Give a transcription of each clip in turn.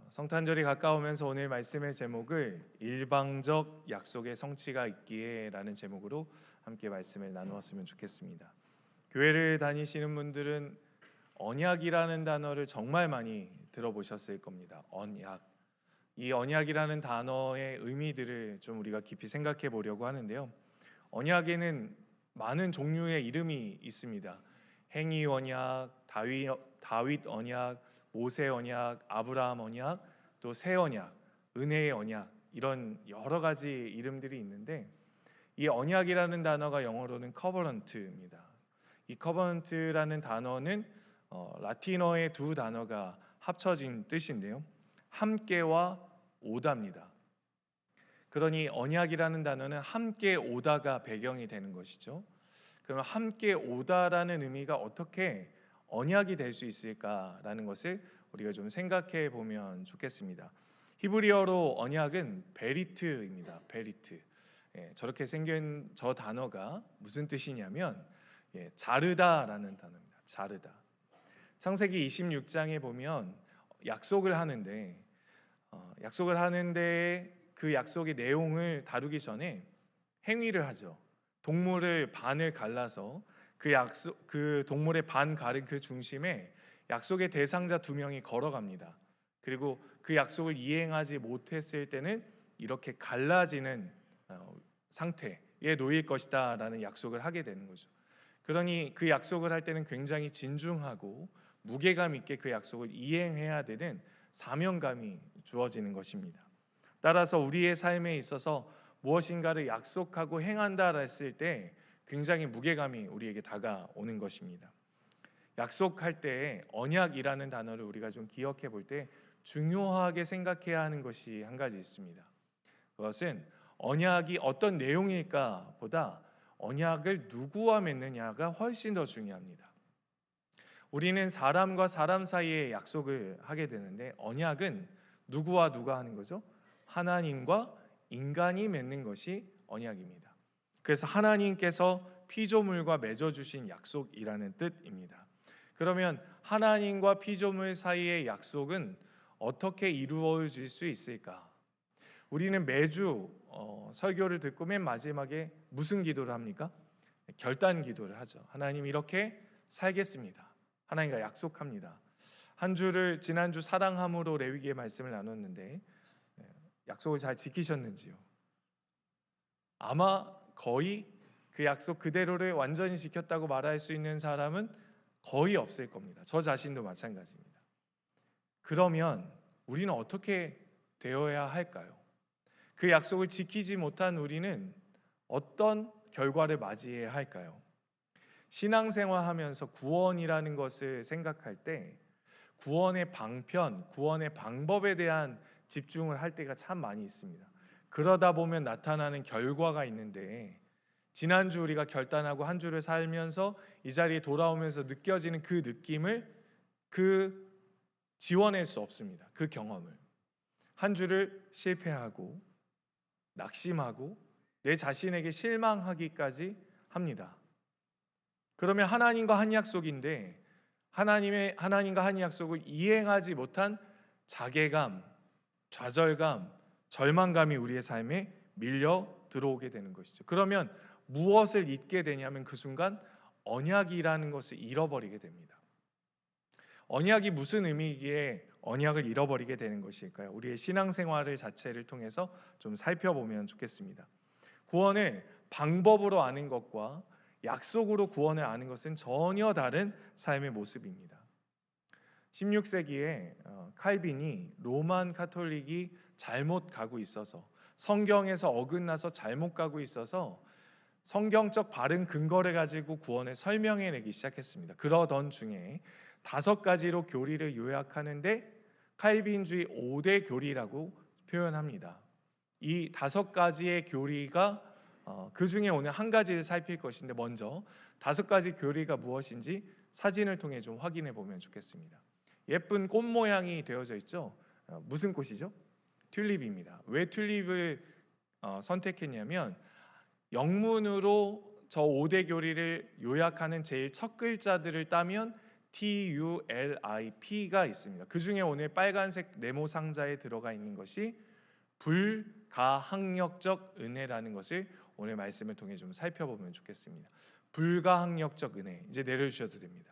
성탄절이 가까우면서 오늘 말씀의 제목을 일방적 약속의 성취가 있기에라는 제목으로 함께 말씀을 나누었으면 좋겠습니다. 교회를 다니시는 분들은 언약이라는 단어를 정말 많이 들어보셨을 겁니다. 언약. 이 언약이라는 단어의 의미들을 좀 우리가 깊이 생각해 보려고 하는데요. 언약에는 많은 종류의 이름이 있습니다. 행위 언약, 다윗 언약, 모세 언약, 아브라함 언약, 또 새 언약, 은혜의 언약, 이런 여러 가지 이름들이 있는데 이 언약이라는 단어가 영어로는 커버넌트입니다. 이 커버넌트라는 단어는 라틴어의 두 단어가 합쳐진 뜻인데요. 함께와 오다입니다. 그러니 언약이라는 단어는 함께 오다가 배경이 되는 것이죠. 그러면 함께 오다라는 의미가 어떻게 언약이 될 수 있을까라는 것을 우리가 좀 생각해 보면 좋겠습니다. 히브리어로 언약은 베리트입니다. 베리트. 저렇게 생긴 저 단어가 무슨 뜻이냐면 자르다라는 단어입니다. 자르다. 창세기 26장에 보면 약속을 하는데 그 약속의 내용을 다루기 전에 행위를 하죠. 동물을 반을 갈라서 그 동물의 반 가른 그 중심에 약속의 대상자 두 명이 걸어갑니다. 그리고 그 약속을 이행하지 못했을 때는 이렇게 갈라지는 상태에 놓일 것이다라는 약속을 하게 되는 거죠. 그러니 그 약속을 할 때는 굉장히 진중하고 무게감 있게 그 약속을 이행해야 되는 사명감이 주어지는 것입니다. 따라서 우리의 삶에 있어서 무엇인가를 약속하고 행한다 했을 때 굉장히 무게감이 우리에게 다가오는 것입니다. 약속할 때 언약이라는 단어를 우리가 좀 기억해 볼 때 중요하게 생각해야 하는 것이 한 가지 있습니다. 그것은 언약이 어떤 내용일까 보다 언약을 누구와 맺느냐가 훨씬 더 중요합니다. 우리는 사람과 사람 사이에 약속을 하게 되는데 언약은 누구와 누가 하는 거죠? 하나님과 인간이 맺는 것이 언약입니다. 그래서 하나님께서 피조물과 맺어주신 약속이라는 뜻입니다. 그러면 하나님과 피조물 사이의 약속은 어떻게 이루어질 수 있을까? 우리는 매주 설교를 듣고 맨 마지막에 무슨 기도를 합니까? 결단 기도를 하죠. 하나님 이렇게 살겠습니다. 하나님과 약속합니다. 한 주를 지난주 사랑함으로 레위기의 말씀을 나눴는데 약속을 잘 지키셨는지요? 아마 거의 그 약속 그대로를 완전히 지켰다고 말할 수 있는 사람은 거의 없을 겁니다. 저 자신도 마찬가지입니다. 그러면 우리는 어떻게 되어야 할까요? 그 약속을 지키지 못한 우리는 어떤 결과를 맞이해야 할까요? 신앙생활하면서 구원이라는 것을 생각할 때 구원의 방편, 구원의 방법에 대한 집중을 할 때가 참 많이 있습니다. 그러다 보면 나타나는 결과가 있는데 지난주 우리가 결단하고 한 주를 살면서 이 자리에 돌아오면서 느껴지는 그 느낌을 지워낼 수 없습니다. 그 경험을 한 주를 실패하고 낙심하고 내 자신에게 실망하기까지 합니다. 그러면 하나님과 한 약속인데 하나님과 한 약속을 이행하지 못한 자괴감, 좌절감, 절망감이 우리의 삶에 밀려 들어오게 되는 것이죠. 그러면 무엇을 잊게 되냐면 그 순간 언약이라는 것을 잃어버리게 됩니다. 언약이 무슨 의미이기에 언약을 잃어버리게 되는 것일까요? 우리의 신앙생활을 자체를 통해서 좀 살펴보면 좋겠습니다. 구원을 방법으로 아는 것과 약속으로 구원을 아는 것은 전혀 다른 삶의 모습입니다. 16세기에 칼빈이 로만 카톨릭이 잘못 가고 있어서 성경에서 어긋나서 잘못 가고 있어서 성경적 바른 근거를 가지고 구원을 설명해내기 시작했습니다. 그러던 중에 5가지로 교리를 요약하는데 칼빈주의 5대 교리라고 표현합니다. 이 5가지의 교리가 그 중에 오늘 한 가지를 살필 것인데 먼저 5가지 교리가 무엇인지 사진을 통해 좀 확인해 보면 좋겠습니다. 예쁜 꽃 모양이 되어져 있죠. 무슨 꽃이죠? 튤립입니다. 왜 튤립을 선택했냐면 영문으로 저 5대 교리를 요약하는 제일 첫 글자들을 따면 TULIP가 있습니다. 그 중에 오늘 빨간색 네모 상자에 들어가 있는 것이 불가항력적 은혜라는 것을 오늘 말씀을 통해 좀 살펴보면 좋겠습니다. 불가항력적 은혜, 이제 내려주셔도 됩니다.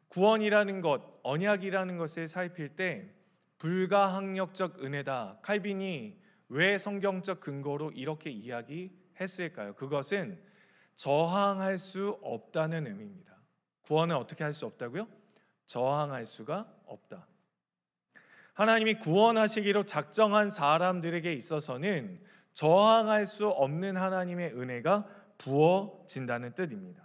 구원이라는 것, 언약이라는 것을 살필 때 불가항력적 은혜다, 칼빈이 왜 성경적 근거로 이렇게 이야기했을까요? 그것은 저항할 수 없다는 의미입니다. 구원은 어떻게 할 수 없다고요? 저항할 수가 없다. 하나님이 구원하시기로 작정한 사람들에게 있어서는 저항할 수 없는 하나님의 은혜가 부어진다는 뜻입니다.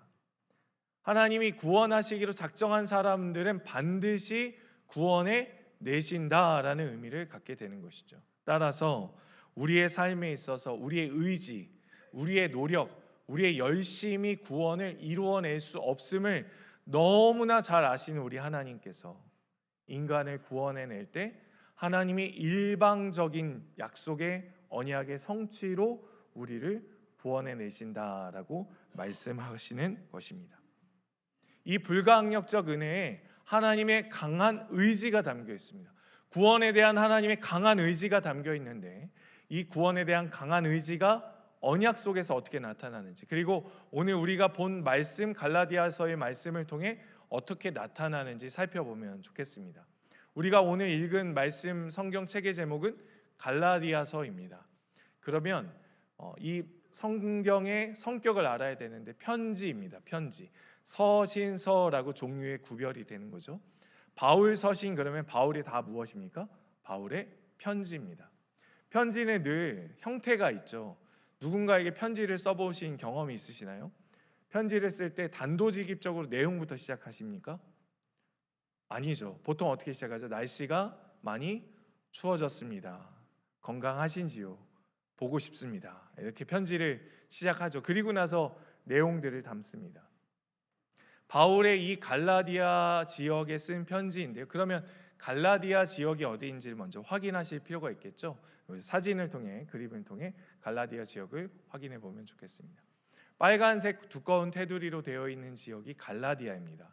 하나님이 구원하시기로 작정한 사람들은 반드시 구원해 내신다라는 의미를 갖게 되는 것이죠. 따라서 우리의 삶에 있어서 우리의 의지, 우리의 노력, 우리의 열심히 구원을 이루어낼 수 없음을 너무나 잘 아시는 우리 하나님께서 인간을 구원해낼 때 하나님이 일방적인 약속의 언약의 성취로 우리를 구원해내신다라고 말씀하시는 것입니다. 이 불가항력적 은혜에 하나님의 강한 의지가 담겨 있습니다. 구원에 대한 하나님의 강한 의지가 담겨 있는데 이 구원에 대한 강한 의지가 언약 속에서 어떻게 나타나는지, 그리고 오늘 우리가 본 말씀 갈라디아서의 말씀을 통해 어떻게 나타나는지 살펴보면 좋겠습니다. 우리가 오늘 읽은 말씀 성경 책의 제목은 갈라디아서입니다. 그러면 이 성경의 성격을 알아야 되는데 편지입니다. 편지. 서신서라고 종류의 구별이 되는 거죠. 바울 서신 그러면 바울이 다 무엇입니까? 바울의 편지입니다. 편지는 늘 형태가 있죠. 누군가에게 편지를 써보신 경험이 있으시나요? 편지를 쓸 때 단도직입적으로 내용부터 시작하십니까? 아니죠. 보통 어떻게 시작하죠? 날씨가 많이 추워졌습니다. 건강하신지요? 보고 싶습니다. 이렇게 편지를 시작하죠. 그리고 나서 내용들을 담습니다. 바울의 이 갈라디아 지역에 쓴 편지인데요. 그러면 갈라디아 지역이 어디인지를 먼저 확인하실 필요가 있겠죠. 사진을 통해, 그림을 통해 갈라디아 지역을 확인해 보면 좋겠습니다. 빨간색 두꺼운 테두리로 되어 있는 지역이 갈라디아입니다.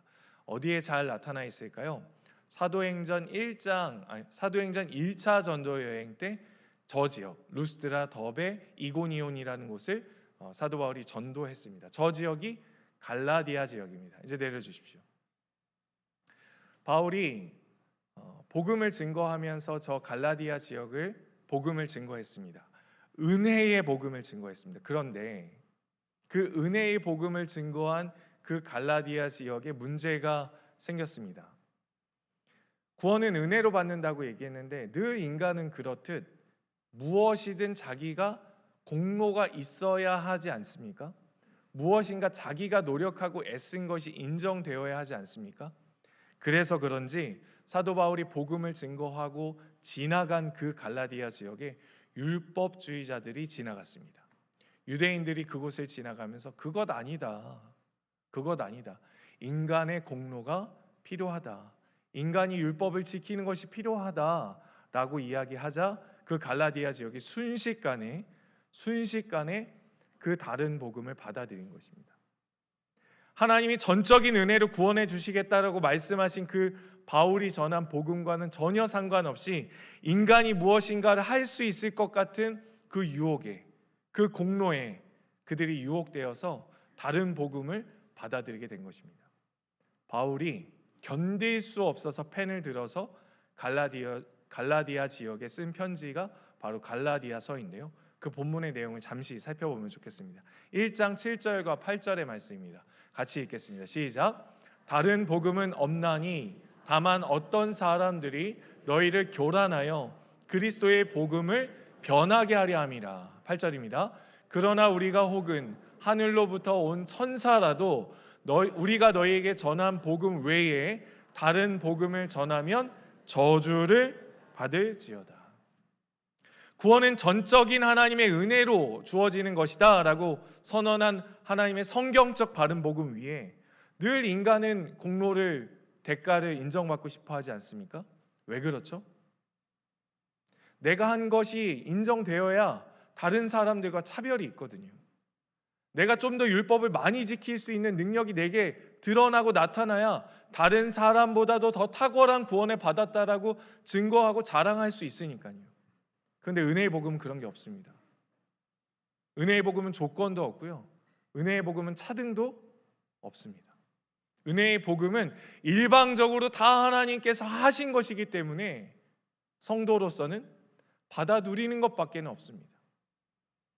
어디에 잘 나타나 있을까요? 사도행전 1차 전도 여행 때 저 지역 루스드라, 더베, 이고니온이라는 곳을 사도 바울이 전도했습니다. 저 지역이 갈라디아 지역입니다. 이제 내려주십시오. 바울이 복음을 증거하면서 저 갈라디아 지역을 복음을 증거했습니다. 은혜의 복음을 증거했습니다. 그런데 그 은혜의 복음을 증거한 그 갈라디아 지역에 문제가 생겼습니다. 구원은 은혜로 받는다고 얘기했는데 늘 인간은 그렇듯 무엇이든 자기가 공로가 있어야 하지 않습니까? 무엇인가 자기가 노력하고 애쓴 것이 인정되어야 하지 않습니까? 그래서 그런지 사도 바울이 복음을 증거하고 지나간 그 갈라디아 지역에 율법주의자들이 지나갔습니다. 유대인들이 그곳을 지나가면서 그것 아니다. 인간의 공로가 필요하다. 인간이 율법을 지키는 것이 필요하다라고 이야기하자 그 갈라디아 지역이 순식간에 그 다른 복음을 받아들인 것입니다. 하나님이 전적인 은혜로 구원해 주시겠다라고 말씀하신 그 바울이 전한 복음과는 전혀 상관없이 인간이 무엇인가를 할 수 있을 것 같은 그 유혹에, 그 공로에 그들이 유혹되어서 다른 복음을 받아들이게 된 것입니다. 바울이 견딜 수 없어서 펜을 들어서 갈라디아 지역에 쓴 편지가 바로 갈라디아서인데요. 그 본문의 내용을 잠시 살펴보면 좋겠습니다. 1장 7절과 8절의 말씀입니다. 같이 읽겠습니다. 시작. 다른 복음은 없나니 다만 어떤 사람들이 너희를 교란하여 그리스도의 복음을 변하게 하려 함이라. 8절입니다. 그러나 우리가 혹은 하늘로부터 온 천사라도 우리가 너희에게 전한 복음 외에 다른 복음을 전하면 저주를 받을지어다. 구원은 전적인 하나님의 은혜로 주어지는 것이다 라고 선언한 하나님의 성경적 바른 복음 위에 늘 인간은 공로를, 대가를 인정받고 싶어 하지 않습니까? 왜 그렇죠? 내가 한 것이 인정되어야 다른 사람들과 차별이 있거든요. 내가 좀 더 율법을 많이 지킬 수 있는 능력이 내게 드러나고 나타나야 다른 사람보다도 더 탁월한 구원을 받았다라고 증거하고 자랑할 수 있으니까요. 그런데 은혜의 복음은 그런 게 없습니다. 은혜의 복음은 조건도 없고요. 은혜의 복음은 차등도 없습니다. 은혜의 복음은 일방적으로 다 하나님께서 하신 것이기 때문에 성도로서는 받아 누리는 것밖에 없습니다.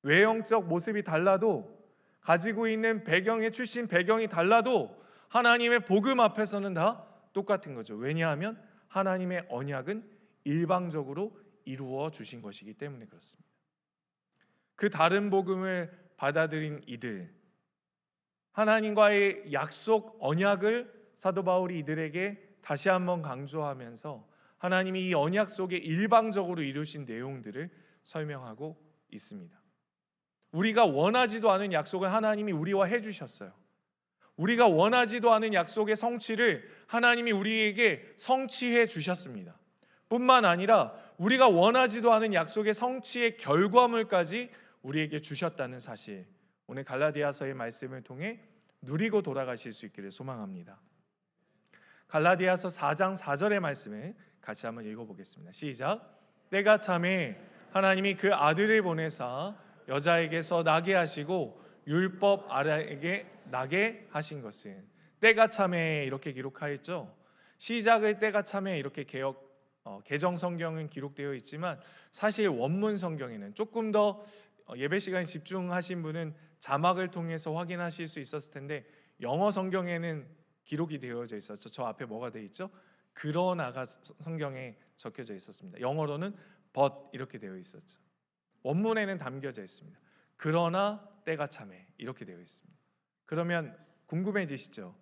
외형적 모습이 달라도, 가지고 있는 배경의 출신 배경이 달라도 하나님의 복음 앞에서는 다 똑같은 거죠. 왜냐하면 하나님의 언약은 일방적으로 이루어 주신 것이기 때문에 그렇습니다. 그 다른 복음을 받아들인 이들, 하나님과의 약속 언약을 사도 바울이 이들에게 다시 한번 강조하면서 하나님이 이 언약 속에 일방적으로 이루신 내용들을 설명하고 있습니다. 우리가 원하지도 않은 약속을 하나님이 우리와 해주셨어요. 우리가 원하지도 않은 약속의 성취를 하나님이 우리에게 성취해 주셨습니다. 뿐만 아니라 우리가 원하지도 않은 약속의 성취의 결과물까지 우리에게 주셨다는 사실, 오늘 갈라디아서의 말씀을 통해 누리고 돌아가실 수 있기를 소망합니다. 갈라디아서 4장 4절의 말씀을 같이 한번 읽어보겠습니다. 시작. 때가 참에 하나님이 그 아들을 보내사 여자에게서 나게 하시고 율법 아래에게 나게 하신 것은, 때가 참에 이렇게 기록하였죠. 시작을 때가 참에 이렇게 개정 성경은 기록되어 있지만 사실 원문 성경에는 조금 더 예배 시간에 집중하신 분은 자막을 통해서 확인하실 수 있었을 텐데, 영어 성경에는 기록이 되어져 있었죠. 저 앞에 뭐가 되어 있죠? 그러나가 성경에 적혀져 있었습니다. 영어로는 but 이렇게 되어 있었죠. 원문에는 담겨져 있습니다. 그러나 때가 참에 이렇게 되어 있습니다. 그러면 궁금해지시죠?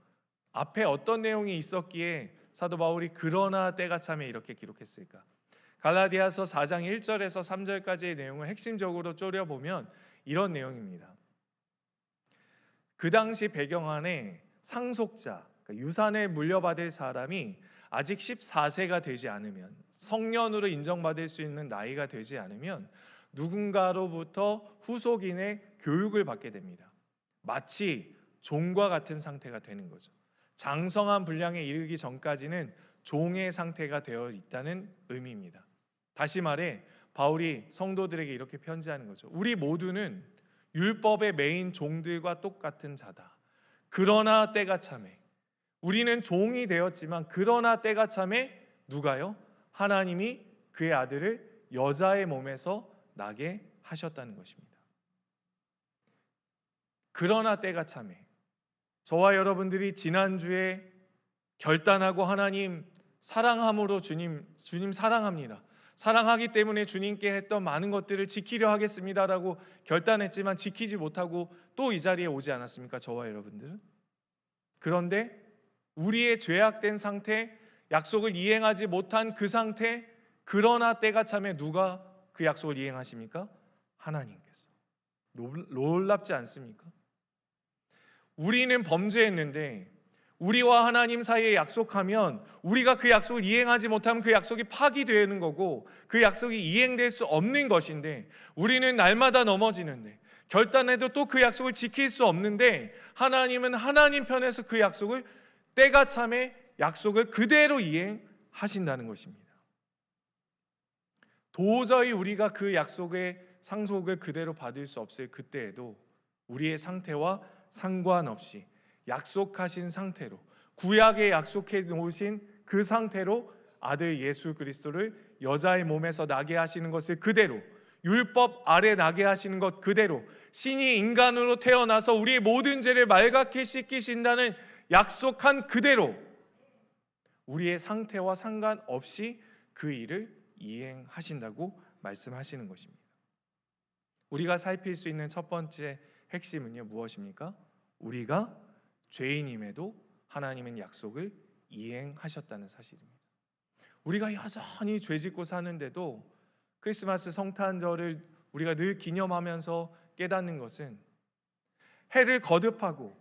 앞에 어떤 내용이 있었기에 사도 바울이 그러나 때가 참에 이렇게 기록했을까? 갈라디아서 4장 1절에서 3절까지의 내용을 핵심적으로 쪼려보면 이런 내용입니다. 그 당시 배경 안에 상속자, 그러니까 유산을 물려받을 사람이 아직 14세가 되지 않으면, 성년으로 인정받을 수 있는 나이가 되지 않으면 누군가로부터 후속인의 교육을 받게 됩니다. 마치 종과 같은 상태가 되는 거죠. 장성한 분량에 이르기 전까지는 종의 상태가 되어 있다는 의미입니다. 다시 말해 바울이 성도들에게 이렇게 편지하는 거죠. 우리 모두는 율법의 메인 종들과 똑같은 자다. 그러나 때가 참에, 우리는 종이 되었지만 그러나 때가 참에 누가요? 하나님이 그의 아들을 여자의 몸에서 나게 하셨다는 것입니다. 그러나 때가 참에, 저와 여러분들이 지난주에 결단하고 하나님 사랑함으로 주님 사랑합니다, 사랑하기 때문에 주님께 했던 많은 것들을 지키려 하겠습니다라고 결단했지만 지키지 못하고 또 이 자리에 오지 않았습니까? 저와 여러분들은. 그런데 우리의 죄악된 상태, 약속을 이행하지 못한 그 상태, 그러나 때가 참에 누가 그 약속을 이행하십니까? 하나님께서. 놀랍지 않습니까? 우리는 범죄했는데 우리와 하나님 사이에 약속하면 우리가 그 약속을 이행하지 못하면 그 약속이 파기되는 거고 그 약속이 이행될 수 없는 것인데, 우리는 날마다 넘어지는데 결단해도 또 그 약속을 지킬 수 없는데, 하나님은 하나님 편에서 그 약속을 때가 참에 약속을 그대로 이행하신다는 것입니다. 도저히 우리가 그 약속의 상속을 그대로 받을 수 없을 그때에도 우리의 상태와 상관없이 약속하신 상태로, 구약에 약속해 놓으신 그 상태로 아들 예수 그리스도를 여자의 몸에서 나게 하시는 것을 그대로, 율법 아래 나게 하시는 것 그대로, 신이 인간으로 태어나서 우리의 모든 죄를 말갛게 씻기신다는 약속한 그대로 우리의 상태와 상관없이 그 일을 이행하신다고 말씀하시는 것입니다. 우리가 살필 수 있는 첫 번째 핵심은요, 무엇입니까? 우리가 죄인임에도 하나님은 약속을 이행하셨다는 사실입니다. 우리가 여전히 죄짓고 사는데도 크리스마스 성탄절을 우리가 늘 기념하면서 깨닫는 것은, 해를 거듭하고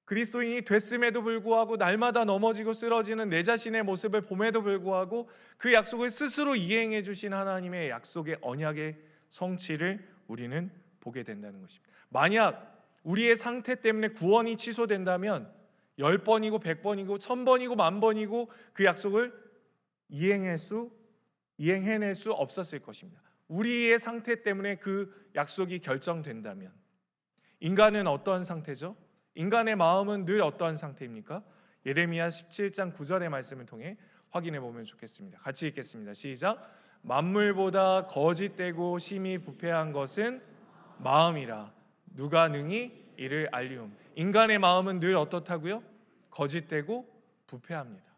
그리스도인이 됐음에도 불구하고 날마다 넘어지고 쓰러지는 내 자신의 모습을 봄에도 불구하고 그 약속을 스스로 이행해 주신 하나님의 약속의 언약의 성취를 우리는 보게 된다는 것입니다. 만약 우리의 상태 때문에 구원이 취소된다면 10번이고 100번이고 1000번이고 10,000번이고 그 약속을 이행해낼 수 없었을 것입니다. 우리의 상태 때문에 그 약속이 결정된다면 인간은 어떠한 상태죠? 인간의 마음은 늘 어떠한 상태입니까? 예레미야 17장 9절의 말씀을 통해 확인해 보면 좋겠습니다. 같이 읽겠습니다. 시작. 만물보다 거짓되고 심히 부패한 것은 마음이라 누가 능히 이를 알리움. 인간의 마음은 늘 어떻다고요? 거짓되고 부패합니다.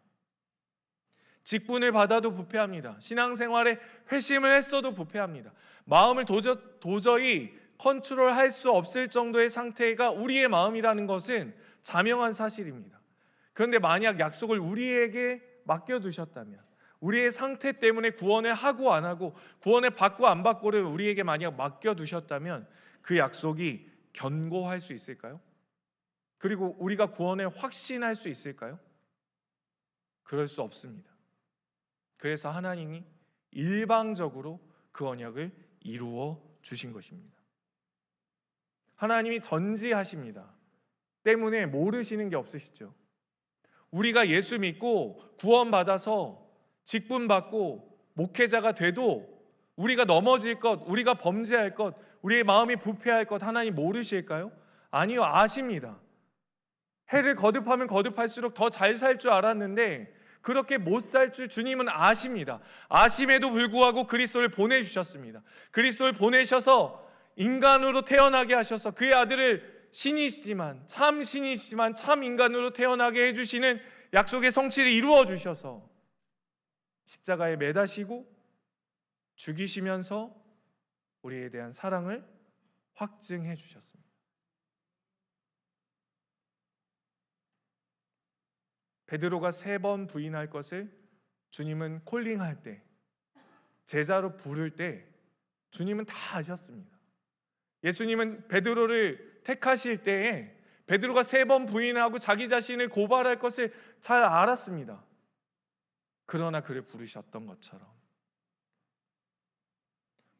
직분을 받아도 부패합니다. 신앙생활에 회심을 했어도 부패합니다. 마음을 도저히 컨트롤할 수 없을 정도의 상태가 우리의 마음이라는 것은 자명한 사실입니다. 그런데 만약 약속을 우리에게 맡겨두셨다면, 우리의 상태 때문에 구원을 하고 안 하고, 구원을 받고 안 받고를 우리에게 만약 맡겨두셨다면 그 약속이 견고할 수 있을까요? 그리고 우리가 구원을 확신할 수 있을까요? 그럴 수 없습니다. 그래서 하나님이 일방적으로 그 언약을 이루어 주신 것입니다. 하나님이 전지하십니다. 때문에 모르시는 게 없으시죠. 우리가 예수 믿고 구원받아서 직분 받고 목회자가 돼도 우리가 넘어질 것, 우리가 범죄할 것, 우리의 마음이 부패할 것 하나님 모르실까요? 아니요, 아십니다. 해를 거듭하면 거듭할수록 더 잘 살 줄 알았는데 그렇게 못 살 줄 주님은 아십니다. 아심에도 불구하고 그리스도를 보내주셨습니다. 그리스도를 보내셔서 인간으로 태어나게 하셔서 그의 아들을 신이시지만 참 신이시지만 참 인간으로 태어나게 해주시는 약속의 성취를 이루어 주셔서 십자가에 매다시고 죽이시면서 우리에 대한 사랑을 확증해 주셨습니다. 베드로가 3번 부인할 것을 주님은 콜링할 때, 제자로 부를 때 주님은 다 아셨습니다. 예수님은 베드로를 택하실 때에 베드로가 3번 부인하고 자기 자신을 고발할 것을 잘 알았습니다. 그러나 그를 부르셨던 것처럼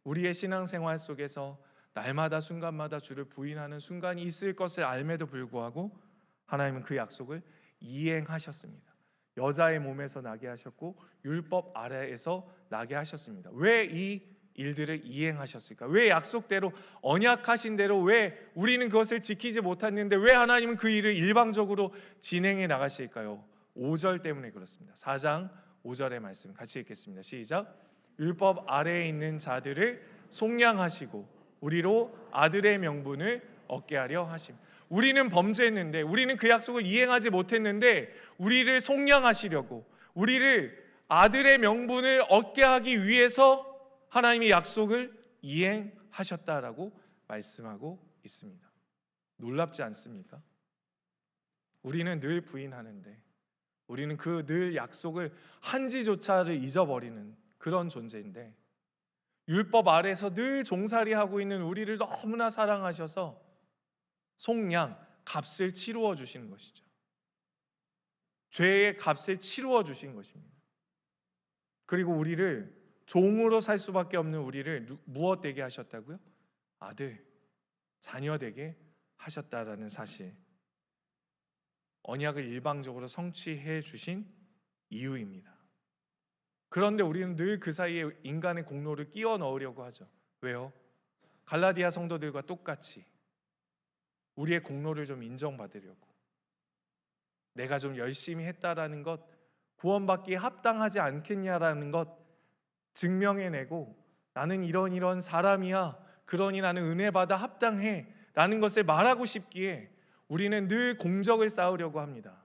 우리의 신앙생활 속에서 날마다 순간마다 주를 부인하는 순간이 있을 것을 알매도 불구하고 하나님은 그 약속을 이행하셨습니다. 여자의 몸에서 나게 하셨고 율법 아래에서 나게 하셨습니다. 왜 이 일들을 이행하셨을까? 왜 약속대로 언약하신 대로 왜 우리는 그것을 지키지 못했는데 왜 하나님은 그 일을 일방적으로 진행해 나가실까요? 5절 때문에 그렇습니다. 4장 5절의 말씀 같이 읽겠습니다. 시작. 율법 아래에 있는 자들을 속량하시고 우리로 아들의 명분을 얻게 하려 하심. 우리는 범죄했는데, 우리는 그 약속을 이행하지 못했는데 우리를 속량하시려고, 우리를 아들의 명분을 얻게 하기 위해서 하나님의 약속을 이행하셨다라고 말씀하고 있습니다. 놀랍지 않습니까? 우리는 늘 부인하는데, 우리는 그 늘 약속을 한지조차를 잊어버리는 그런 존재인데, 율법 아래에서 늘 종살이하고 있는 우리를 너무나 사랑하셔서 속량, 값을 치루어 주시는 것이죠. 죄의 값을 치루어 주신 것입니다. 그리고 우리를 종으로 살 수밖에 없는 우리를 무엇 되게 하셨다고요? 아들, 자녀 되게 하셨다라는 사실, 언약을 일방적으로 성취해 주신 이유입니다. 그런데 우리는 늘 그 사이에 인간의 공로를 끼워 넣으려고 하죠. 왜요? 갈라디아 성도들과 똑같이 우리의 공로를 좀 인정받으려고, 내가 좀 열심히 했다라는 것, 구원받기에 합당하지 않겠냐라는 것 증명해내고, 나는 이런 사람이야, 그러니 나는 은혜 받아 합당해 라는 것을 말하고 싶기에 우리는 늘 공적을 쌓으려고 합니다.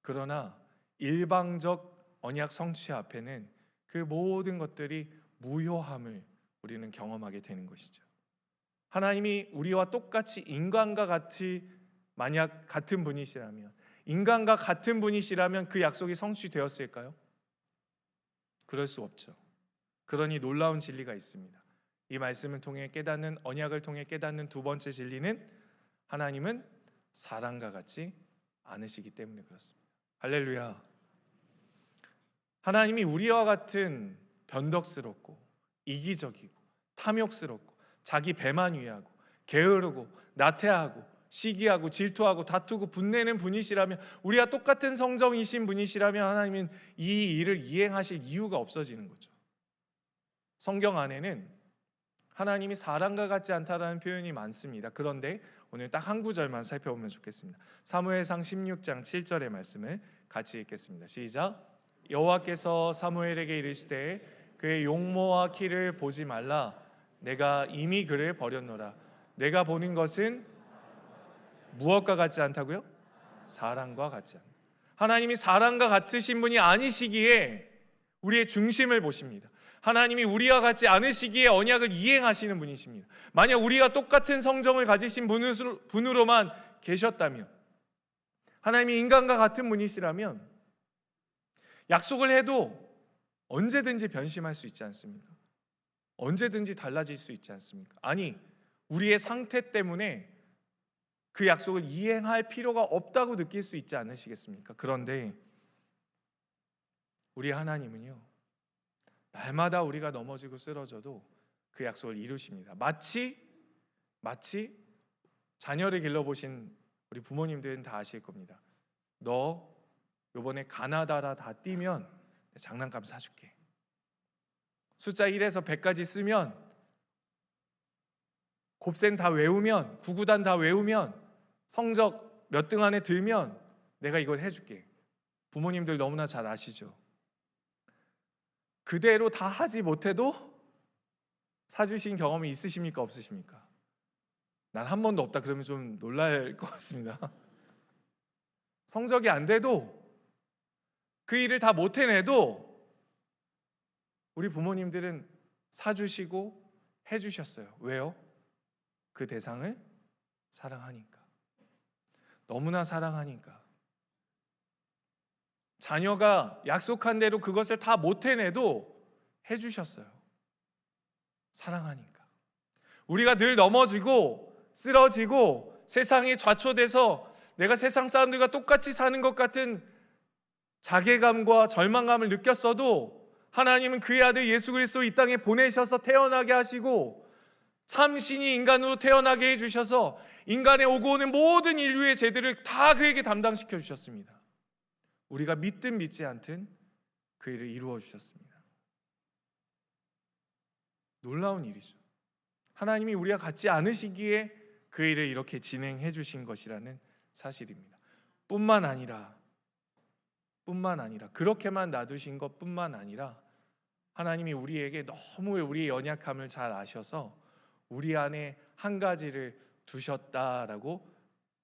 그러나 일방적 언약 성취 앞에는 그 모든 것들이 무효함을 우리는 경험하게 되는 것이죠. 하나님이 우리와 똑같이 인간과 같이 만약 같은 분이시라면, 인간과 같은 분이시라면 그 약속이 성취되었을까요? 그럴 수 없죠. 그러니 놀라운 진리가 있습니다. 이 말씀을 통해 깨닫는, 언약을 통해 깨닫는 두 번째 진리는 하나님은 사랑과 같지 않으시기 때문에 그렇습니다. 할렐루야. 하나님이 우리와 같은 변덕스럽고 이기적이고 탐욕스럽고 자기 배만 위하고 게으르고 나태하고 시기하고 질투하고 다투고 분내는 분이시라면, 우리가 똑같은 성정이신 분이시라면 하나님은 이 일을 이행하실 이유가 없어지는 거죠. 성경 안에는 하나님이 사람과 같지 않다라는 표현이 많습니다. 그런데 오늘 딱 한 구절만 살펴보면 좋겠습니다. 사무엘상 16장 7절의 말씀을 같이 읽겠습니다. 시작. 여호와께서 사무엘에게 이르시되 그의 용모와 키를 보지 말라. 내가 이미 그를 버렸노라. 내가 보는 것은 무엇과 같지 않다고요? 사람과 같지 않다. 하나님이 사람과 같으신 분이 아니시기에 우리의 중심을 보십니다. 하나님이 우리와 같지 않으시기에 언약을 이행하시는 분이십니다. 만약 우리가 똑같은 성정을 가지신 분으로만 계셨다면, 하나님이 인간과 같은 분이시라면 약속을 해도 언제든지 변심할 수 있지 않습니까? 언제든지 달라질 수 있지 않습니까? 아니, 우리의 상태 때문에 그 약속을 이행할 필요가 없다고 느낄 수 있지 않으시겠습니까? 그런데 우리 하나님은요, 날마다 우리가 넘어지고 쓰러져도 그 약속을 이루십니다. 마치 자녀를 길러보신 우리 부모님들은 다 아실 겁니다. 너 요번에 가나다라 다 뛰면 장난감 사줄게. 숫자 1에서 100까지 쓰면, 곱셈 다 외우면, 구구단 다 외우면, 성적 몇 등 안에 들면 내가 이걸 해줄게. 부모님들 너무나 잘 아시죠? 그대로 다 하지 못해도 사주신 경험이 있으십니까? 없으십니까? 난 한 번도 없다 그러면 좀 놀랄 것 같습니다. 성적이 안 돼도, 그 일을 다 못 해내도 우리 부모님들은 사주시고 해주셨어요. 왜요? 그 대상을 사랑하니까. 너무나 사랑하니까. 자녀가 약속한 대로 그것을 다 못 해내도 해주셨어요. 사랑하니까. 우리가 늘 넘어지고 쓰러지고 세상에 좌초돼서 내가 세상 사람들과 똑같이 사는 것 같은 자괴감과 절망감을 느꼈어도, 하나님은 그의 아들 예수 그리스도 이 땅에 보내셔서 태어나게 하시고 참 신이 인간으로 태어나게 해주셔서 인간에 오고 오는 모든 인류의 죄들을 다 그에게 담당시켜 주셨습니다. 우리가 믿든 믿지 않든 그 일을 이루어 주셨습니다. 놀라운 일이죠. 하나님이 우리가 같지 않으시기에 그 일을 이렇게 진행해 주신 것이라는 사실입니다. 뿐만 아니라 그렇게만 놔두신 것뿐만 아니라 하나님이 우리에게 너무 우리의 연약함을 잘 아셔서 우리 안에 한 가지를 두셨다라고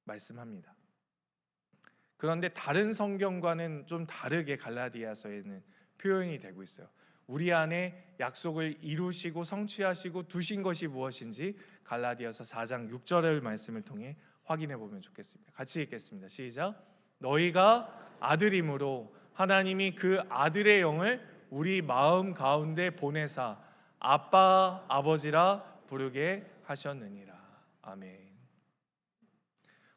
말씀합니다. 그런데 다른 성경과는 좀 다르게 갈라디아서에는 표현이 되고 있어요. 우리 안에 약속을 이루시고 성취하시고 두신 것이 무엇인지 갈라디아서 4장 6절의 말씀을 통해 확인해 보면 좋겠습니다. 같이 읽겠습니다. 시작. 너희가 아들임으로 하나님이 그 아들의 영을 우리 마음 가운데 보내사 아빠 아버지라 부르게 하셨느니라. 아멘.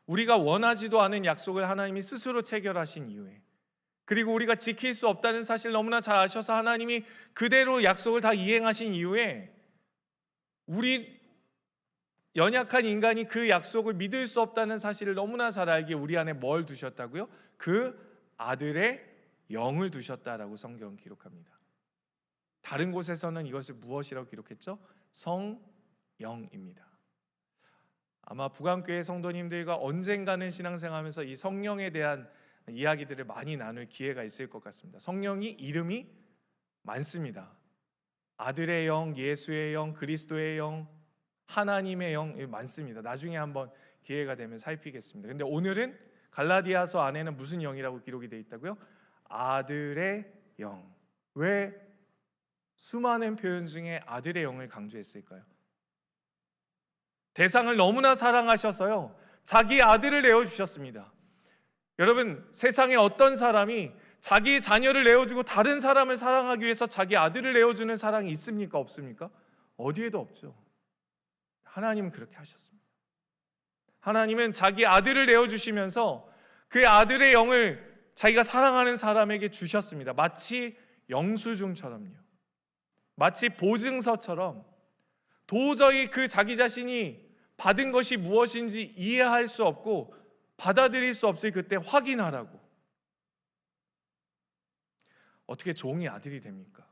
우리가 원하지도 않은 약속을 하나님이 스스로 체결하신 이유에, 그리고 우리가 지킬 수 없다는 사실 너무나 잘 아셔서 하나님이 그대로 약속을 다 이행하신 이유에, 우리 연약한 인간이 그 약속을 믿을 수 없다는 사실을 너무나 잘 알기에 우리 안에 뭘 두셨다고요? 그 아들의 영을 두셨다라고 성경은 기록합니다. 다른 곳에서는 이것을 무엇이라고 기록했죠? 성령입니다. 아마 북한교회 성도님들과 언젠가는 신앙생활하면서 이 성령에 대한 이야기들을 많이 나눌 기회가 있을 것 같습니다. 성령이 이름이 많습니다. 아들의 영, 예수의 영, 그리스도의 영, 하나님의 영 많습니다. 나중에 한번 기회가 되면 살피겠습니다. 근데 오늘은 갈라디아서 안에는 무슨 영이라고 기록이 되어 있다고요? 아들의 영. 왜 수많은 표현 중에 아들의 영을 강조했을까요? 대상을 너무나 사랑하셔서요, 자기 아들을 내어주셨습니다. 여러분, 세상에 어떤 사람이 자기 자녀를 내어주고 다른 사람을 사랑하기 위해서 자기 아들을 내어주는 사랑이 있습니까? 없습니까? 어디에도 없죠. 하나님은 그렇게 하셨습니다. 하나님은 자기 아들을 내어주시면서 그의 아들의 영을 자기가 사랑하는 사람에게 주셨습니다. 마치 영수증처럼요. 마치 보증서처럼 도저히 그 자기 자신이 받은 것이 무엇인지 이해할 수 없고 받아들일 수 없을 그때 확인하라고. 어떻게 종이 아들이 됩니까?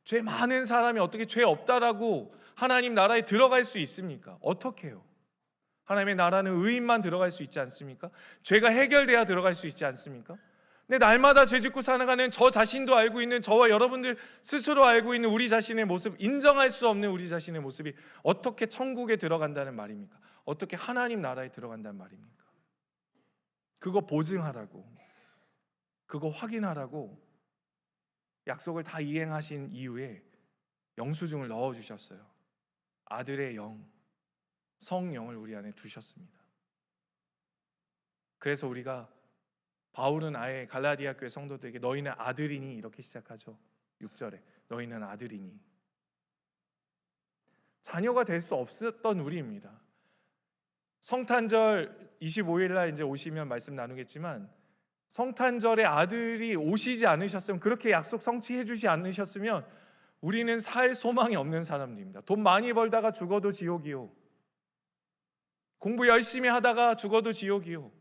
죄 많은 사람이 어떻게 죄 없다라고 하나님 나라에 들어갈 수 있습니까? 어떻게 해요? 하나님의 나라는 의인만 들어갈 수 있지 않습니까? 죄가 해결돼야 들어갈 수 있지 않습니까? 근데 날마다 죄 짓고 살아가는 저 자신도 알고 있는, 저와 여러분들 스스로 알고 있는 우리 자신의 모습, 인정할 수 없는 우리 자신의 모습이 어떻게 천국에 들어간다는 말입니까? 어떻게 하나님 나라에 들어간다는 말입니까? 그거 보증하라고, 그거 확인하라고 약속을 다 이행하신 이후에 영수증을 넣어주셨어요. 아들의 영, 성령을 우리 안에 두셨습니다. 그래서 우리가, 바울은 아예 갈라디아 교회 성도들에게 너희는 아들이니 이렇게 시작하죠. 6절에 너희는 아들이니. 자녀가 될 수 없었던 우리입니다. 성탄절 25일 날 이제 오시면 말씀 나누겠지만, 성탄절에 아들이 오시지 않으셨으면, 그렇게 약속 성취해 주지 않으셨으면 우리는 살 소망이 없는 사람들입니다. 돈 많이 벌다가 죽어도 지옥이요, 공부 열심히 하다가 죽어도 지옥이요,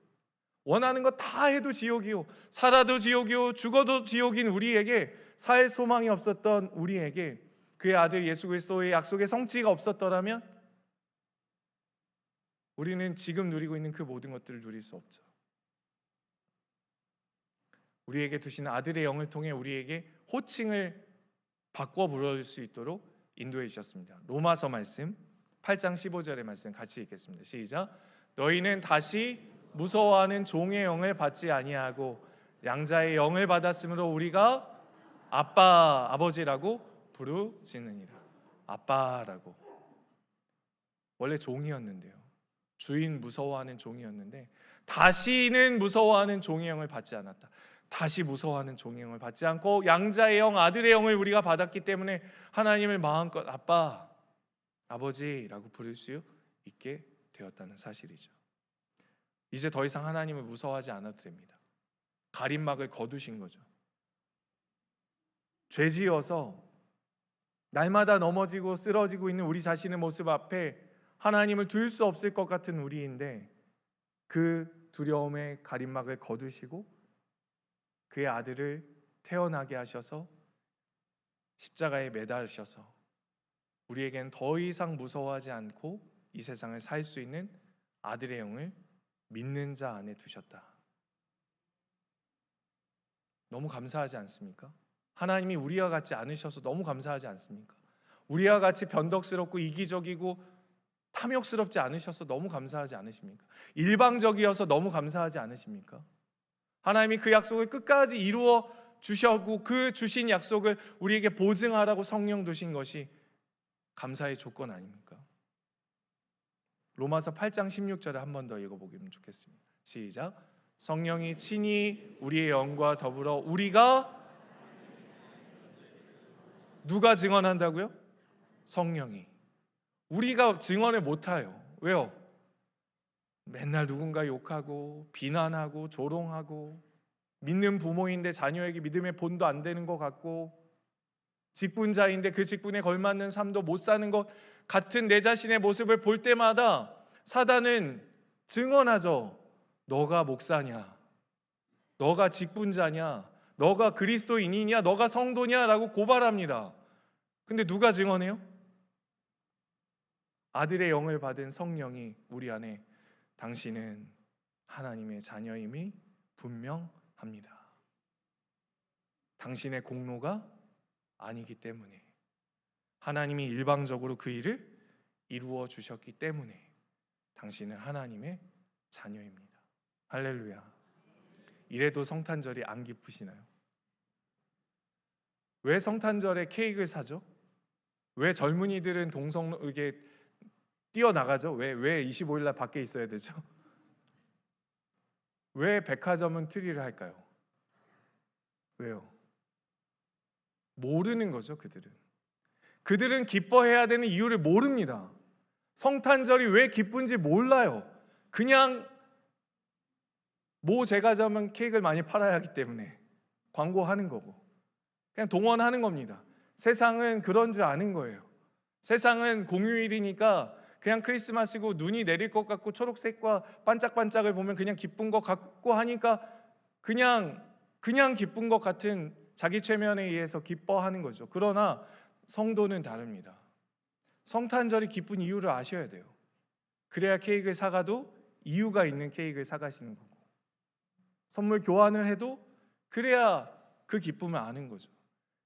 원하는 거 다 해도 지옥이요, 살아도 지옥이요, 죽어도 지옥인 우리에게, 살 소망이 없었던 우리에게 그의 아들 예수 그리스도의 약속의 성취가 없었더라면 우리는 지금 누리고 있는 그 모든 것들을 누릴 수 없죠. 우리에게 두시는 아들의 영을 통해 우리에게 호칭을 바꿔 부를 수 있도록 인도해 주셨습니다. 로마서 말씀 8장 15절의 말씀 같이 읽겠습니다. 시작. 너희는 다시 무서워하는 종의 영을 받지 아니하고 양자의 영을 받았으므로 우리가 아빠, 아버지라고 부르짖느니라. 아빠라고. 원래 종이었는데요, 주인 무서워하는 종이었는데 다시는 무서워하는 종의 영을 받지 않았다. 다시 무서워하는 종의 영을 받지 않고 양자의 영, 아들의 영을 우리가 받았기 때문에 하나님을 마음껏 아빠, 아버지라고 부를 수 있게 되었다는 사실이죠. 이제 더 이상 하나님을 무서워하지 않아도 됩니다. 가림막을 거두신 거죠. 죄지어서 날마다 넘어지고 쓰러지고 있는 우리 자신의 모습 앞에 하나님을 둘 수 없을 것 같은 우리인데, 그 두려움의 가림막을 거두시고 그의 아들을 태어나게 하셔서 십자가에 매달으셔서 우리에겐 더 이상 무서워하지 않고 이 세상을 살 수 있는 아들의 영을 믿는 자 안에 두셨다. 너무 감사하지 않습니까? 하나님이 우리와 같지 않으셔서 너무 감사하지 않습니까? 우리와 같이 변덕스럽고 이기적이고 탐욕스럽지 않으셔서 너무 감사하지 않으십니까? 일방적이어서 너무 감사하지 않으십니까? 하나님이 그 약속을 끝까지 이루어 주셨고 그 주신 약속을 우리에게 보증하라고 성령 두신 것이 감사의 조건 아닙니까? 로마서 8장 16절에 한 번 더 읽어보기면 좋겠습니다. 시작. 성령이 친히 우리의 영과 더불어 우리가, 누가 증언한다고요? 성령이. 우리가 증언을 못해요. 왜요? 맨날 누군가 욕하고 비난하고 조롱하고, 믿는 부모인데 자녀에게 믿음의 본도 안 되는 것 같고, 직분자인데 그 직분에 걸맞는 삶도 못 사는 것 같은 내 자신의 모습을 볼 때마다 사단은 증언하죠. 너가 목사냐, 너가 직분자냐, 너가 그리스도인이냐, 너가 성도냐 라고 고발합니다. 근데 누가 증언해요? 아들의 영을 받은 성령이 우리 안에, 당신은 하나님의 자녀임이 분명합니다. 당신의 공로가 아니기 때문에, 하나님이 일방적으로 그 일을 이루어 주셨기 때문에 당신은 하나님의 자녀입니다. 할렐루야. 이래도 성탄절이 안 기쁘시나요? 왜 성탄절에 케이크를 사죠? 왜 젊은이들은 이게 뛰어나가죠? 왜 25일 날 밖에 있어야 되죠? 왜 백화점은 트리를 할까요? 왜요? 모르는 거죠. 그들은 기뻐해야 되는 이유를 모릅니다. 성탄절이 왜 기쁜지 몰라요. 그냥 모 제과점은 케이크를 많이 팔아야 하기 때문에 광고하는 거고, 그냥 동원하는 겁니다. 세상은 그런 줄 아는 거예요. 세상은 공휴일이니까 그냥 크리스마스고 눈이 내릴 것 같고 초록색과 반짝반짝을 보면 그냥 기쁜 것 같고 하니까 그냥 기쁜 것 같은 자기 최면에 의해서 기뻐하는 거죠. 그러나 성도는 다릅니다. 성탄절이 기쁜 이유를 아셔야 돼요. 그래야 케이크를 사가도 이유가 있는 케이크를 사가시는 거고, 선물 교환을 해도 그래야 그 기쁨을 아는 거죠.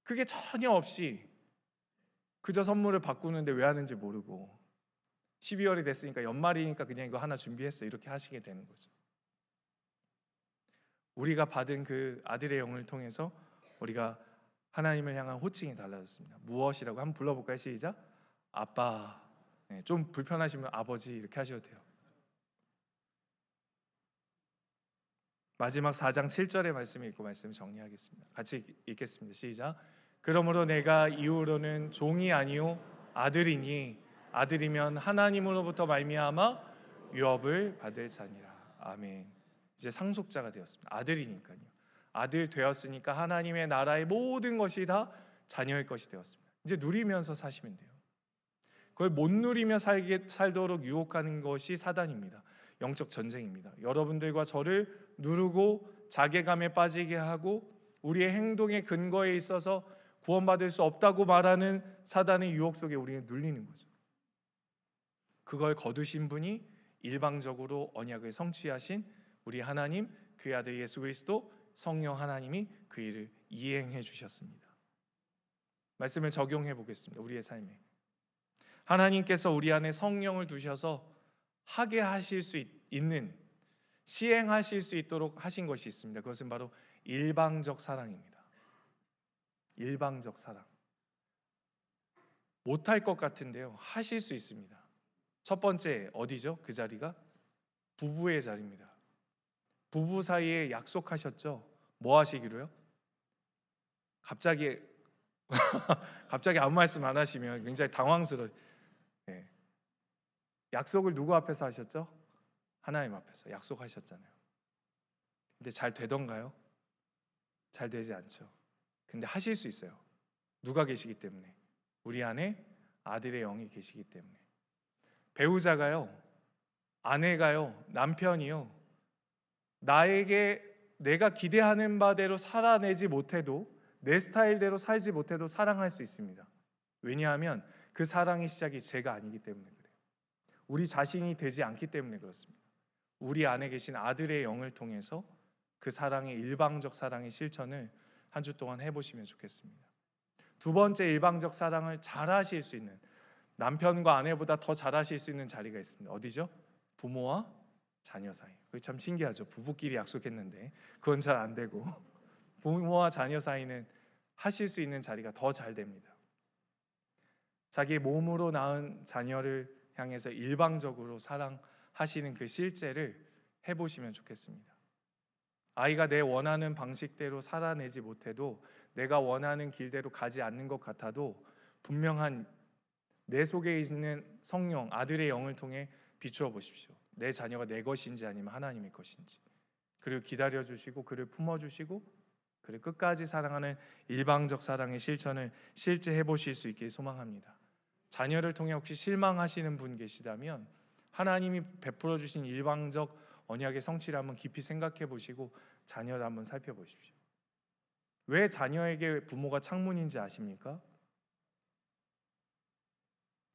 그게 전혀 없이 그저 선물을 바꾸는데 왜 하는지 모르고 12월이 됐으니까 연말이니까 그냥 이거 하나 준비했어 이렇게 하시게 되는 거죠. 우리가 받은 그 아들의 영을 통해서 우리가 하나님을 향한 호칭이 달라졌습니다. 무엇이라고 한번 불러볼까요? 시작. 아빠. 네, 좀 불편하시면 아버지 이렇게 하셔도 돼요. 마지막 4장 7절의 말씀을 읽고 말씀을 정리하겠습니다. 같이 읽겠습니다. 시작. 그러므로 내가 이후로는 종이 아니요 아들이니 아들이면 하나님으로부터 말미암아 유업을 받을 자니라. 아멘. 이제 상속자가 되었습니다. 아들이니까요. 아들 되었으니까 하나님의 나라의 모든 것이 다 자녀의 것이 되었습니다. 이제 누리면서 사시면 돼요. 그걸 못 누리며 살도록 유혹하는 것이 사단입니다. 영적 전쟁입니다. 여러분들과 저를 누르고 자괴감에 빠지게 하고 우리의 행동의 근거에 있어서 구원받을 수 없다고 말하는 사단의 유혹 속에 우리는 눌리는 거죠. 그걸 거두신 분이 일방적으로 언약을 성취하신 우리 하나님, 그의 아들 예수 그리스도 성령 하나님이 그 일을 이행해 주셨습니다. 말씀을 적용해 보겠습니다. 우리의 삶에 하나님께서 우리 안에 성령을 두셔서 하게 하실 수 있는, 시행하실 수 있도록 하신 것이 있습니다. 그것은 바로 일방적 사랑입니다. 일방적 사랑. 못할 것 같은데요, 하실 수 있습니다. 첫 번째 어디죠? 그 자리가 부부의 자리입니다. 부부 사이에 약속하셨죠? 뭐 하시기로요? 갑자기 아무 말씀 안 하시면 굉장히 당황스러워요. 네. 약속을 누구 앞에서 하셨죠? 하나님 앞에서 약속하셨잖아요. 근데 잘 되던가요? 잘 되지 않죠. 근데 하실 수 있어요. 누가 계시기 때문에? 우리 안에 아들의 영이 계시기 때문에. 배우자가요, 아내가요, 남편이요, 나에게 내가 기대하는 바대로 살아내지 못해도, 내 스타일대로 살지 못해도 사랑할 수 있습니다. 왜냐하면 그 사랑의 시작이 제가 아니기 때문에 그래요. 우리 자신이 되지 않기 때문에 그렇습니다. 우리 안에 계신 아들의 영을 통해서 그 사랑의 일방적 사랑의 실천을 한 주 동안 해보시면 좋겠습니다. 두 번째, 일방적 사랑을 잘하실 수 있는, 남편과 아내보다 더 잘하실 수 있는 자리가 있습니다. 어디죠? 부모와 자녀 사이. 그게 참 신기하죠. 부부끼리 약속했는데 그건 잘 안 되고 부모와 자녀 사이는 하실 수 있는 자리가 더 잘 됩니다. 자기 몸으로 낳은 자녀를 향해서 일방적으로 사랑하시는 그 실제를 해보시면 좋겠습니다. 아이가 내 원하는 방식대로 살아내지 못해도, 내가 원하는 길대로 가지 않는 것 같아도 분명한 내 속에 있는 성령, 아들의 영을 통해 비추어 보십시오. 내 자녀가 내 것인지 아니면 하나님의 것인지. 그를 기다려주시고 그를 품어주시고 그를 끝까지 사랑하는 일방적 사랑의 실천을 실제 해보실 수 있길 소망합니다. 자녀를 통해 혹시 실망하시는 분 계시다면 하나님이 베풀어 주신 일방적 언약의 성취를 한번 깊이 생각해 보시고 자녀를 한번 살펴보십시오. 왜 자녀에게 부모가 창문인지 아십니까?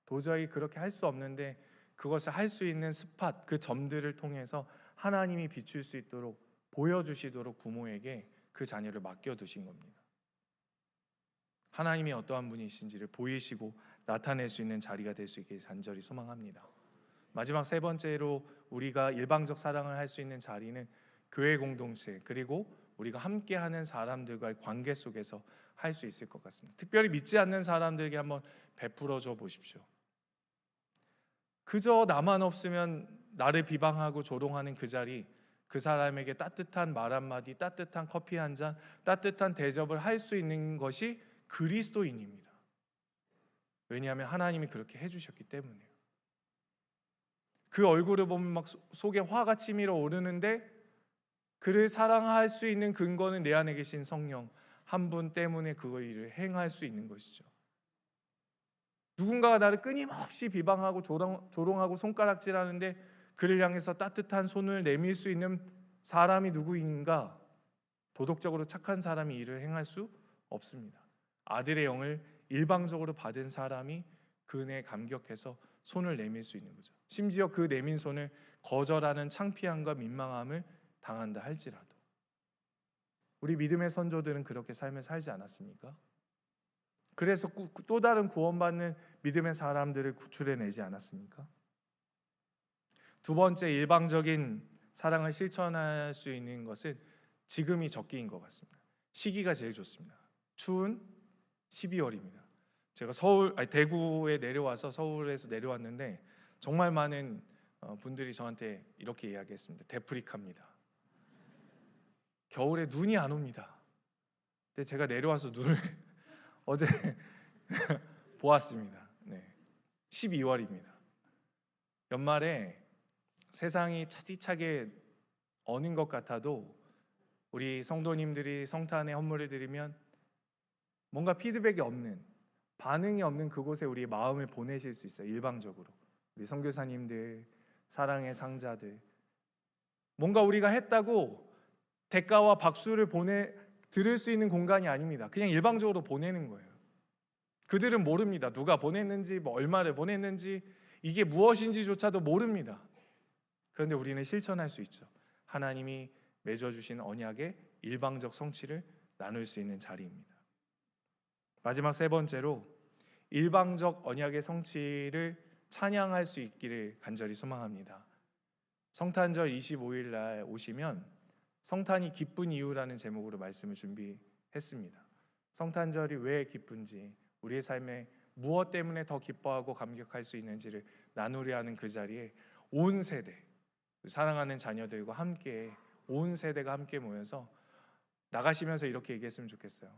도저히 그렇게 할 수 없는데 그것을 할 수 있는 스팟, 그 점들을 통해서 하나님이 비출 수 있도록 보여주시도록 부모에게 그 자녀를 맡겨두신 겁니다. 하나님이 어떠한 분이신지를 보이시고 나타낼 수 있는 자리가 될 수 있길 간절히 소망합니다. 마지막 세 번째로 우리가 일방적 사랑을 할 수 있는 자리는 교회 공동체, 그리고 우리가 함께하는 사람들과의 관계 속에서 할 수 있을 것 같습니다. 특별히 믿지 않는 사람들에게 한번 베풀어 줘 보십시오. 그저 나만 없으면 나를 비방하고 조롱하는 그 자리, 그 사람에게 따뜻한 말 한마디, 따뜻한 커피 한 잔, 따뜻한 대접을 할 수 있는 것이 그리스도인입니다. 왜냐하면 하나님이 그렇게 해주셨기 때문에요. 그 얼굴을 보면 막 속에 화가 치밀어 오르는데 그를 사랑할 수 있는 근거는 내 안에 계신 성령 한 분 때문에 그 일을 행할 수 있는 것이죠. 누군가가 나를 끊임없이 비방하고 조롱하고 손가락질하는데 그를 향해서 따뜻한 손을 내밀 수 있는 사람이 누구인가? 도덕적으로 착한 사람이 이를 행할 수 없습니다. 아들의 영을 일방적으로 받은 사람이 그 은혜에 감격해서 손을 내밀 수 있는 거죠. 심지어 그 내민 손을 거절하는 창피함과 민망함을 당한다 할지라도. 우리 믿음의 선조들은 그렇게 삶을 살지 않았습니까? 그래서 또 다른 구원받는 믿음의 사람들을 구출해내지 않았습니까? 두 번째, 일방적인 사랑을 실천할 수 있는 것은 지금이 적기인 것 같습니다. 시기가 제일 좋습니다. 추운 12월입니다. 제가 대구에 내려와서 서울에서 내려왔는데 정말 많은 분들이 저한테 이렇게 이야기했습니다. 데프리카입니다. 겨울에 눈이 안 옵니다. 근데 제가 내려와서 눈을 어제 보았습니다. 네. 12월입니다. 연말에 세상이 차디차게 어는 것 같아도 우리 성도님들이 성탄에 헌물을 드리면 뭔가 피드백이 없는, 반응이 없는 그곳에 우리의 마음을 보내실 수 있어요. 일방적으로. 우리 선교사님들, 사랑의 상자들, 뭔가 우리가 했다고 대가와 박수를 들을 수 있는 공간이 아닙니다. 그냥 일방적으로 보내는 거예요. 그들은 모릅니다. 누가 보냈는지, 얼마를 보냈는지, 이게 무엇인지조차도 모릅니다. 그런데 우리는 실천할 수 있죠. 하나님이 맺어주신 언약의 일방적 성취를 나눌 수 있는 자리입니다. 마지막 세 번째로, 일방적 언약의 성취를 찬양할 수 있기를 간절히 소망합니다. 성탄절 25일 날 오시면 성탄이 기쁜 이유라는 제목으로 말씀을 준비했습니다. 성탄절이 왜 기쁜지, 우리의 삶에 무엇 때문에 더 기뻐하고 감격할 수 있는지를 나누려 하는 그 자리에 온 세대, 사랑하는 자녀들과 함께, 온 세대가 함께 모여서 나가시면서 이렇게 얘기했으면 좋겠어요.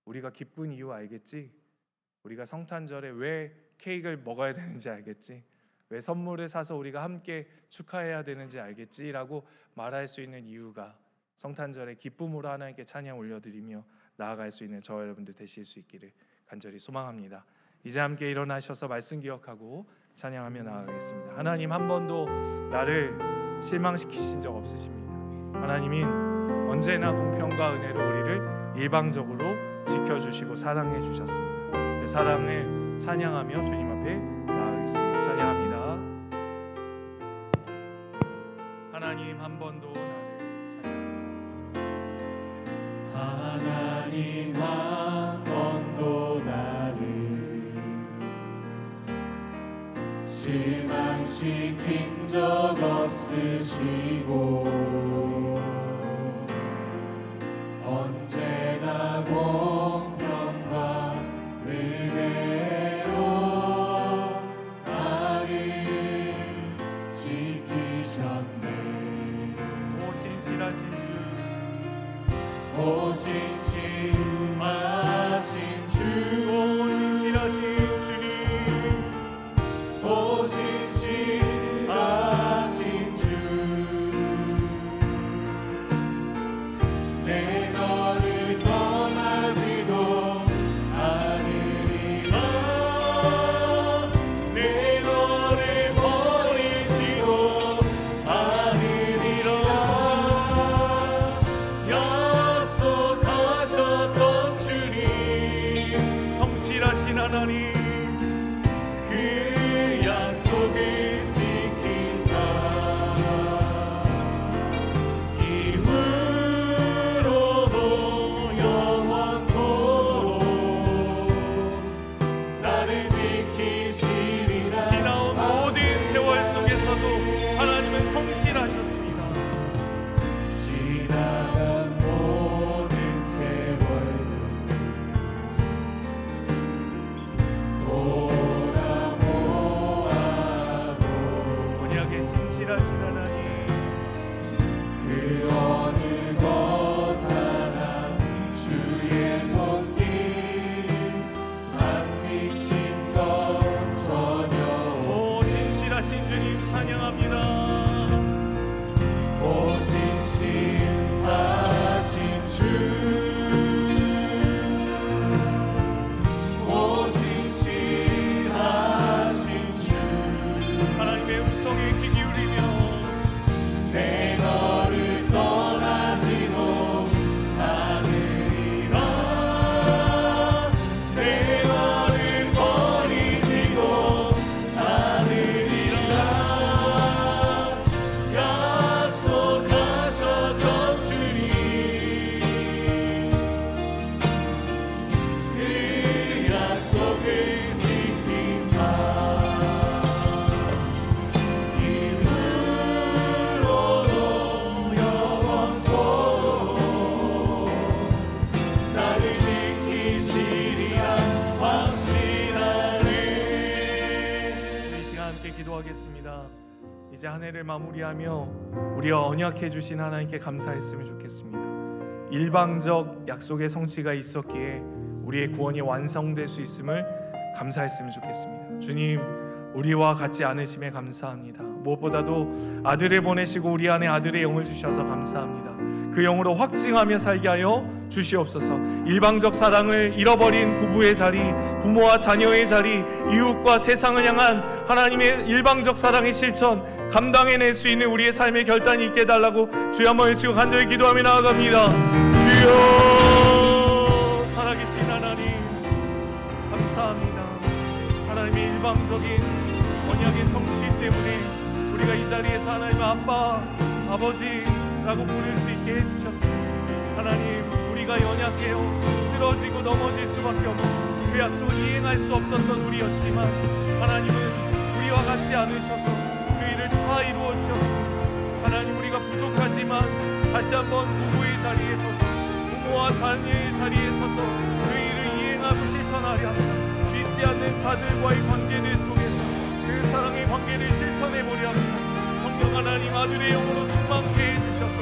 우리가 기쁜 이유 알겠지? 우리가 성탄절에 왜 케이크를 먹어야 되는지 알겠지? 왜 선물을 사서 우리가 함께 축하해야 되는지 알겠지? 라고 말할 수 있는 이유가 성탄절에 기쁨으로 하나님께 찬양 올려드리며 나아갈 수 있는 저와 여러분들 되실 수 있기를 간절히 소망합니다. 이제 함께 일어나셔서 말씀 기억하고 찬양하며 나아가겠습니다. 하나님, 한 번도 나를 실망시키신 적 없으십니다. 하나님이 언제나 공평과 은혜로 우리를 일방적으로 지켜주시고 사랑해 주셨습니다. 그 사랑을 찬양하며 주님 앞에 나아가겠습니다. 찬양합니다. 하나님, 한 번도 나를 사랑해. 하나님, 한 번도 나를 실망시킨 적 없으시고 언제나 공평과 은혜로 나를 지키셨네. 오 신실하신 주, 오 신실하신 주, 오 신실하신 주님, 오 신실하신 주, 내 너를 떠나지도 않으리라. 내 너를 버리지도 않으리라. 약속하셨던 주님, 한 해를 마무리하며 우리와 언약해 주신 하나님께 감사했으면 좋겠습니다. 일방적 약속의 성취가 있었기에 우리의 구원이 완성될 수 있음을 감사했으면 좋겠습니다. 주님, 우리와 같지 않으심에 감사합니다. 무엇보다도 아들을 보내시고 우리 안에 아들의 영을 주셔서 감사합니다. 그 영으로 확증하며 살게 하여 주시옵소서. 일방적 사랑을 잃어버린 부부의 자리, 부모와 자녀의 자리, 이웃과 세상을 향한 하나님의 일방적 사랑의 실천 감당해낼 수 있는 우리의 삶의 결단이 있게 해달라고 주여 한번 외치고 간절히 기도하며 나아갑니다. 주여, 살아계신 하나님 감사합니다. 하나님의 일방적인 언약의 성취 때문에 우리가 이 자리에서 하나님의 아빠, 아버지라고 부를 수 있게 해주셨습니다. 하나님, 우리가 연약해요 쓰러지고 넘어질 수밖에 없는 그 약속을 이행할 수 없었던 우리였지만 하나님은 우리와 같지 않으셔서 그 일을 다 이루어 주셨습니다. 하나님, 우리가 부족하지만 다시 한번 부부의 자리에 서서 부모와 자녀의 자리에 서서 그 일을 이행하고 실천하려 합니다. 믿지 않는 자들과의 관계들 속에서 그 사랑의 관계를 실천해보려 합니다. 성령 하나님, 아들의 영으로 충만케 해주셔서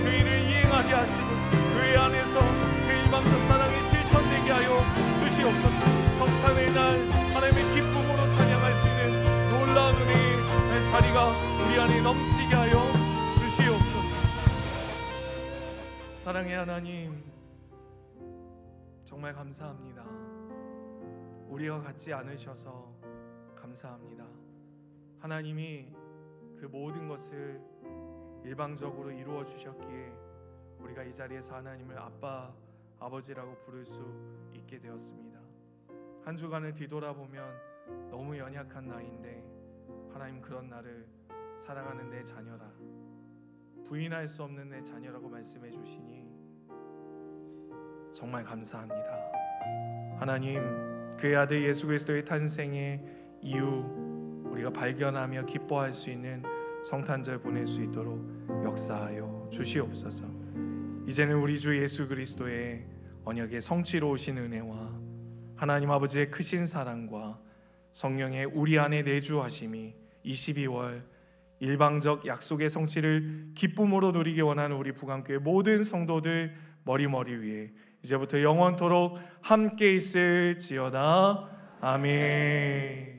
그 일을 이행하게 하시고 그 안에서 그 일방적 사랑이 실천되게 하여 주시옵소서. 성탄의 날 하나님의 기쁨으로 찬양할 수 있는 놀라운 은혜의 자리가 우리 안에 넘치게 하여 주시옵소서. 사랑의 하나님, 정말 감사합니다. 우리와 같지 않으셔서 감사합니다. 하나님이 그 모든 것을 일방적으로 이루어 주셨기에 우리가 이 자리에서 하나님을 아빠, 아버지라고 부를 수 있게 되었습니다. 한 주간을 뒤돌아보면 너무 연약한 나인데 하나님, 그런 나를 사랑하는 내 자녀라, 부인할 수 없는 내 자녀라고 말씀해 주시니 정말 감사합니다. 하나님, 그의 아들 예수 그리스도의 탄생의 이유 우리가 발견하며 기뻐할 수 있는 성탄절 보낼 수 있도록 역사하여 주시옵소서. 이제는 우리 주 예수 그리스도의 언약의 성취로 오신 은혜와 하나님 아버지의 크신 사랑과 성령의 우리 안에 내주하심이 22월 일방적 약속의 성취를 기쁨으로 누리기 원하는 우리 부강교회 모든 성도들 머리 위에 이제부터 영원토록 함께 있을지어다. 아멘.